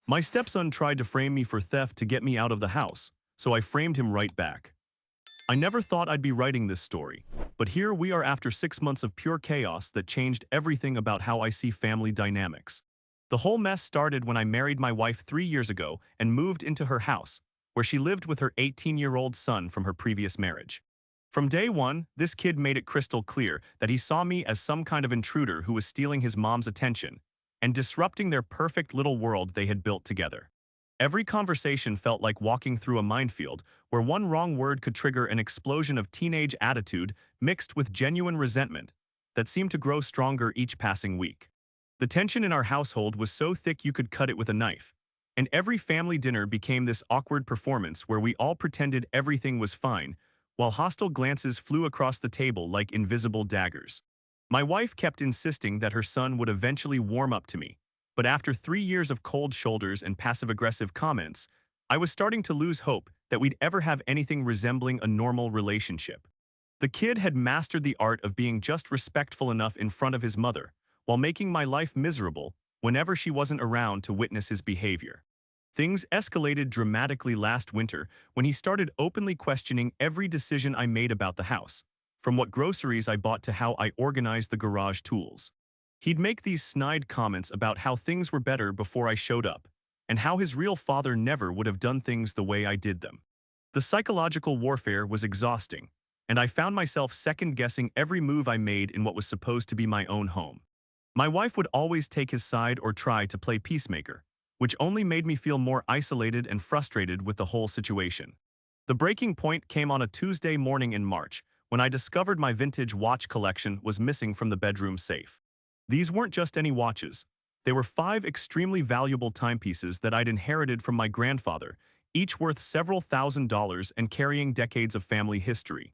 My stepson tried to frame me for theft to get me out of the house, so I framed him right back. I never thought I'd be writing this story, but here we are after 6 months of pure chaos that changed everything about how I see family dynamics. The whole mess started when I married my wife 3 years ago and moved into her house, where she lived with her 18-year-old son from her previous marriage. From day one, this kid made it crystal clear that he saw me as some kind of intruder who was stealing his mom's attention and disrupting their perfect little world they had built together. Every conversation felt like walking through a minefield where one wrong word could trigger an explosion of teenage attitude mixed with genuine resentment that seemed to grow stronger each passing week. The tension in our household was so thick you could cut it with a knife, and every family dinner became this awkward performance where we all pretended everything was fine, while hostile glances flew across the table like invisible daggers. My wife kept insisting that her son would eventually warm up to me, but after 3 years of cold shoulders and passive-aggressive comments, I was starting to lose hope that we'd ever have anything resembling a normal relationship. The kid had mastered the art of being just respectful enough in front of his mother, while making my life miserable whenever she wasn't around to witness his behavior. Things escalated dramatically last winter when he started openly questioning every decision I made about the house, from what groceries I bought to how I organized the garage tools. He'd make these snide comments about how things were better before I showed up, and how his real father never would have done things the way I did them. The psychological warfare was exhausting, and I found myself second-guessing every move I made in what was supposed to be my own home. My wife would always take his side or try to play peacemaker, which only made me feel more isolated and frustrated with the whole situation. The breaking point came on a Tuesday morning in March, when I discovered my vintage watch collection was missing from the bedroom safe. These weren't just any watches. They were 5 extremely valuable timepieces that I'd inherited from my grandfather, each worth several $1,000s and carrying decades of family history.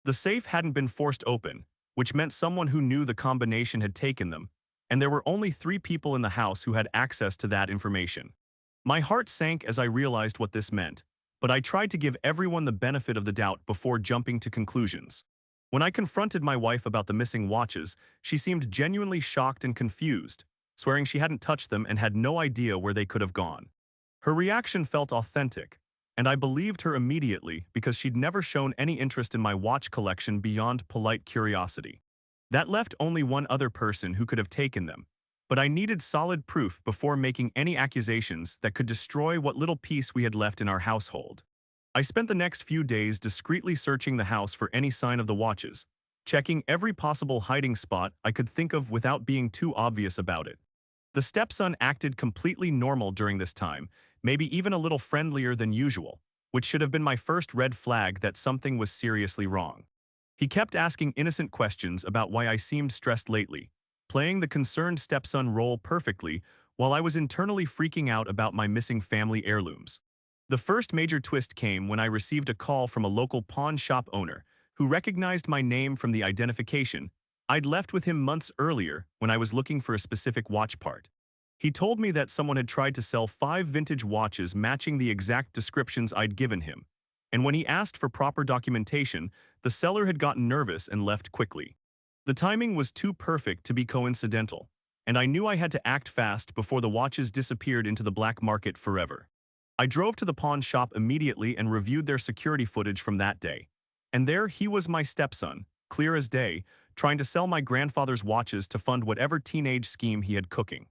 The safe hadn't been forced open, which meant someone who knew the combination had taken them, and there were only 3 people in the house who had access to that information. My heart sank as I realized what this meant, but I tried to give everyone the benefit of the doubt before jumping to conclusions. When I confronted my wife about the missing watches, she seemed genuinely shocked and confused, swearing she hadn't touched them and had no idea where they could have gone. Her reaction felt authentic, and I believed her immediately because she'd never shown any interest in my watch collection beyond polite curiosity. That left only one other person who could have taken them, but I needed solid proof before making any accusations that could destroy what little peace we had left in our household. I spent the next few days discreetly searching the house for any sign of the watches, checking every possible hiding spot I could think of without being too obvious about it. The stepson acted completely normal during this time, maybe even a little friendlier than usual, which should have been my first red flag that something was seriously wrong. He kept asking innocent questions about why I seemed stressed lately, playing the concerned stepson role perfectly while I was internally freaking out about my missing family heirlooms. The first major twist came when I received a call from a local pawn shop owner who recognized my name from the identification I'd left with him months earlier when I was looking for a specific watch part. He told me that someone had tried to sell 5 vintage watches matching the exact descriptions I'd given him, and when he asked for proper documentation, the seller had gotten nervous and left quickly. The timing was too perfect to be coincidental, and I knew I had to act fast before the watches disappeared into the black market forever. I drove to the pawn shop immediately and reviewed their security footage from that day. And there he was, my stepson, clear as day, trying to sell my grandfather's watches to fund whatever teenage scheme he had cooking.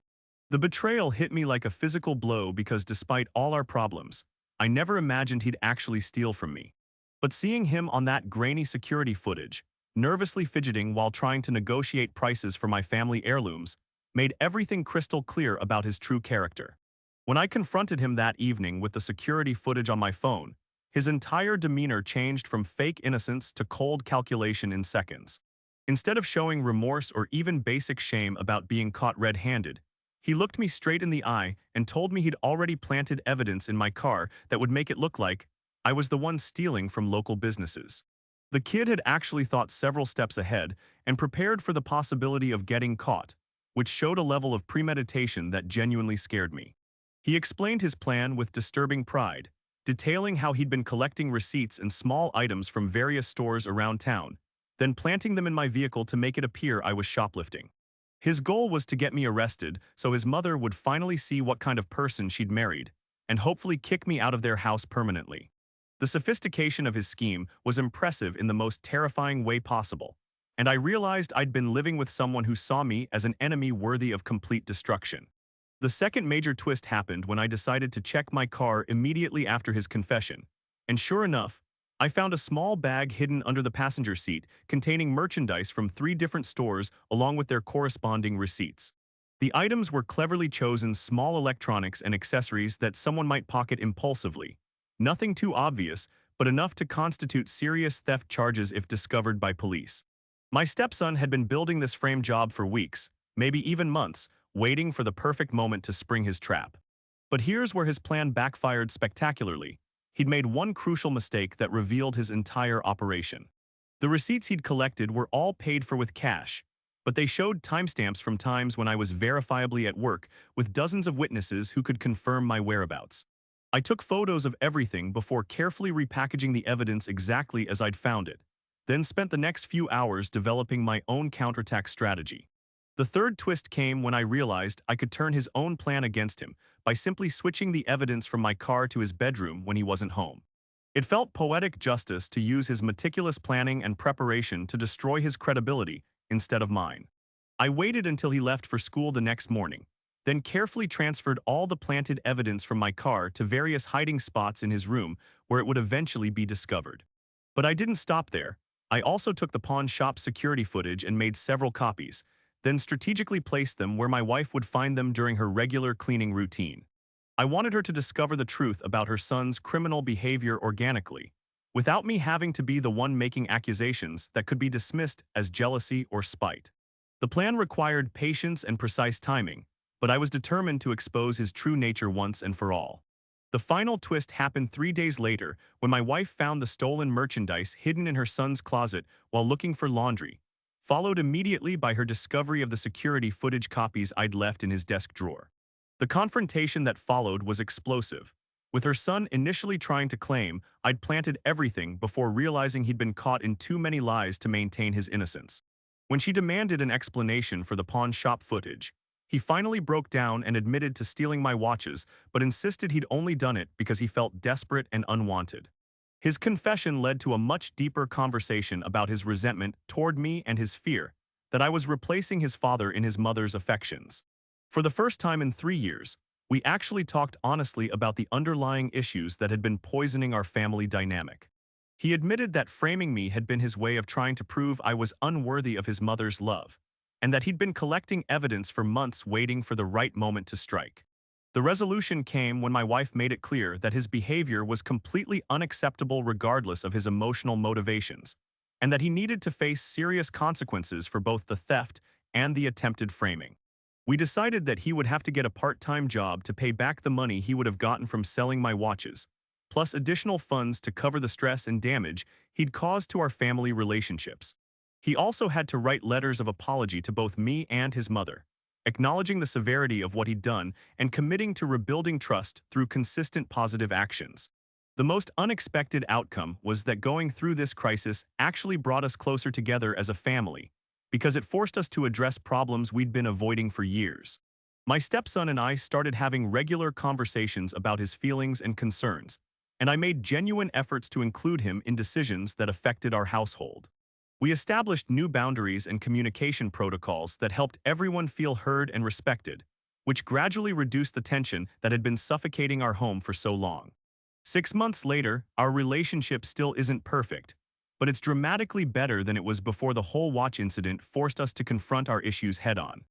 The betrayal hit me like a physical blow because despite all our problems, I never imagined he'd actually steal from me. But seeing him on that grainy security footage, nervously fidgeting while trying to negotiate prices for my family heirlooms, made everything crystal clear about his true character. When I confronted him that evening with the security footage on my phone, his entire demeanor changed from fake innocence to cold calculation in seconds. Instead of showing remorse or even basic shame about being caught red-handed, he looked me straight in the eye and told me he'd already planted evidence in my car that would make it look like I was the one stealing from local businesses. The kid had actually thought several steps ahead and prepared for the possibility of getting caught, which showed a level of premeditation that genuinely scared me. He explained his plan with disturbing pride, detailing how he'd been collecting receipts and small items from various stores around town, then planting them in my vehicle to make it appear I was shoplifting. His goal was to get me arrested so his mother would finally see what kind of person she'd married and hopefully kick me out of their house permanently. The sophistication of his scheme was impressive in the most terrifying way possible, and I realized I'd been living with someone who saw me as an enemy worthy of complete destruction. The second major twist happened when I decided to check my car immediately after his confession, and sure enough, I found a small bag hidden under the passenger seat containing merchandise from 3 different stores along with their corresponding receipts. The items were cleverly chosen small electronics and accessories that someone might pocket impulsively. Nothing too obvious, but enough to constitute serious theft charges if discovered by police. My stepson had been building this frame job for weeks, maybe even months, waiting for the perfect moment to spring his trap. But here's where his plan backfired spectacularly. He'd made one crucial mistake that revealed his entire operation. The receipts he'd collected were all paid for with cash, but they showed timestamps from times when I was verifiably at work with dozens of witnesses who could confirm my whereabouts. I took photos of everything before carefully repackaging the evidence exactly as I'd found it, then spent the next few hours developing my own counterattack strategy. The third twist came when I realized I could turn his own plan against him by simply switching the evidence from my car to his bedroom when he wasn't home. It felt poetic justice to use his meticulous planning and preparation to destroy his credibility instead of mine. I waited until he left for school the next morning, then carefully transferred all the planted evidence from my car to various hiding spots in his room where it would eventually be discovered. But I didn't stop there. I also took the pawn shop security footage and made several copies, then strategically placed them where my wife would find them during her regular cleaning routine. I wanted her to discover the truth about her son's criminal behavior organically, without me having to be the one making accusations that could be dismissed as jealousy or spite. The plan required patience and precise timing, but I was determined to expose his true nature once and for all. The final twist happened 3 days later when my wife found the stolen merchandise hidden in her son's closet while looking for laundry, followed immediately by her discovery of the security footage copies I'd left in his desk drawer. The confrontation that followed was explosive, with her son initially trying to claim I'd planted everything before realizing he'd been caught in too many lies to maintain his innocence. When she demanded an explanation for the pawn shop footage, he finally broke down and admitted to stealing my watches, but insisted he'd only done it because he felt desperate and unwanted. His confession led to a much deeper conversation about his resentment toward me and his fear that I was replacing his father in his mother's affections. For the first time in 3 years, we actually talked honestly about the underlying issues that had been poisoning our family dynamic. He admitted that framing me had been his way of trying to prove I was unworthy of his mother's love, and that he'd been collecting evidence for months waiting for the right moment to strike. The resolution came when my wife made it clear that his behavior was completely unacceptable regardless of his emotional motivations, and that he needed to face serious consequences for both the theft and the attempted framing. We decided that he would have to get a part-time job to pay back the money he would have gotten from selling my watches, plus additional funds to cover the stress and damage he'd caused to our family relationships. He also had to write letters of apology to both me and his mother, acknowledging the severity of what he'd done and committing to rebuilding trust through consistent positive actions. The most unexpected outcome was that going through this crisis actually brought us closer together as a family, because it forced us to address problems we'd been avoiding for years. My stepson and I started having regular conversations about his feelings and concerns, and I made genuine efforts to include him in decisions that affected our household. We established new boundaries and communication protocols that helped everyone feel heard and respected, which gradually reduced the tension that had been suffocating our home for so long. 6 months later, our relationship still isn't perfect, but it's dramatically better than it was before the whole watch incident forced us to confront our issues head-on.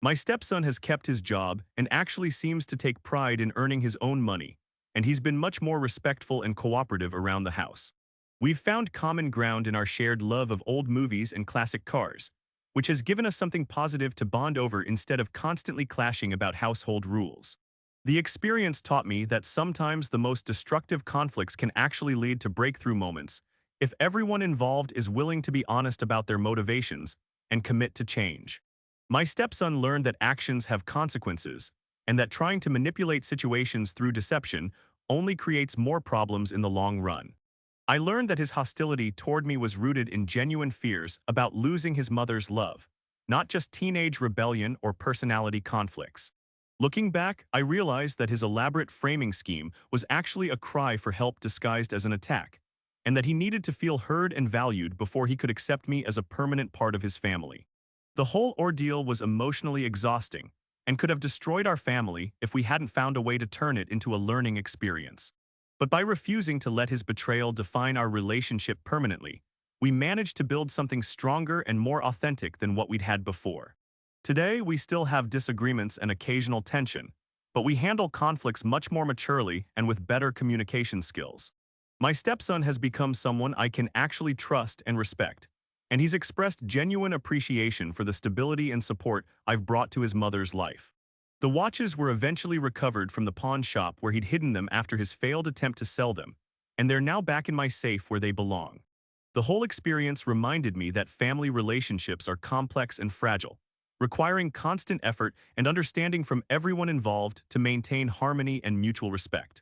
My stepson has kept his job and actually seems to take pride in earning his own money, and he's been much more respectful and cooperative around the house. We've found common ground in our shared love of old movies and classic cars, which has given us something positive to bond over instead of constantly clashing about household rules. The experience taught me that sometimes the most destructive conflicts can actually lead to breakthrough moments if everyone involved is willing to be honest about their motivations and commit to change. My stepson learned that actions have consequences, and that trying to manipulate situations through deception only creates more problems in the long run. I learned that his hostility toward me was rooted in genuine fears about losing his mother's love, not just teenage rebellion or personality conflicts. Looking back, I realized that his elaborate framing scheme was actually a cry for help disguised as an attack, and that he needed to feel heard and valued before he could accept me as a permanent part of his family. The whole ordeal was emotionally exhausting and could have destroyed our family if we hadn't found a way to turn it into a learning experience. But by refusing to let his betrayal define our relationship permanently, we managed to build something stronger and more authentic than what we'd had before. Today, we still have disagreements and occasional tension, but we handle conflicts much more maturely and with better communication skills. My stepson has become someone I can actually trust and respect, and he's expressed genuine appreciation for the stability and support I've brought to his mother's life. The watches were eventually recovered from the pawn shop where he'd hidden them after his failed attempt to sell them, and they're now back in my safe where they belong. The whole experience reminded me that family relationships are complex and fragile, requiring constant effort and understanding from everyone involved to maintain harmony and mutual respect.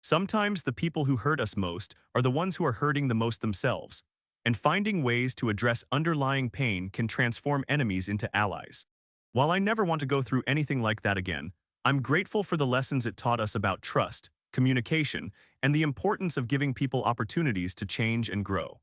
Sometimes the people who hurt us most are the ones who are hurting the most themselves, and finding ways to address underlying pain can transform enemies into allies. While I never want to go through anything like that again, I'm grateful for the lessons it taught us about trust, communication, and the importance of giving people opportunities to change and grow.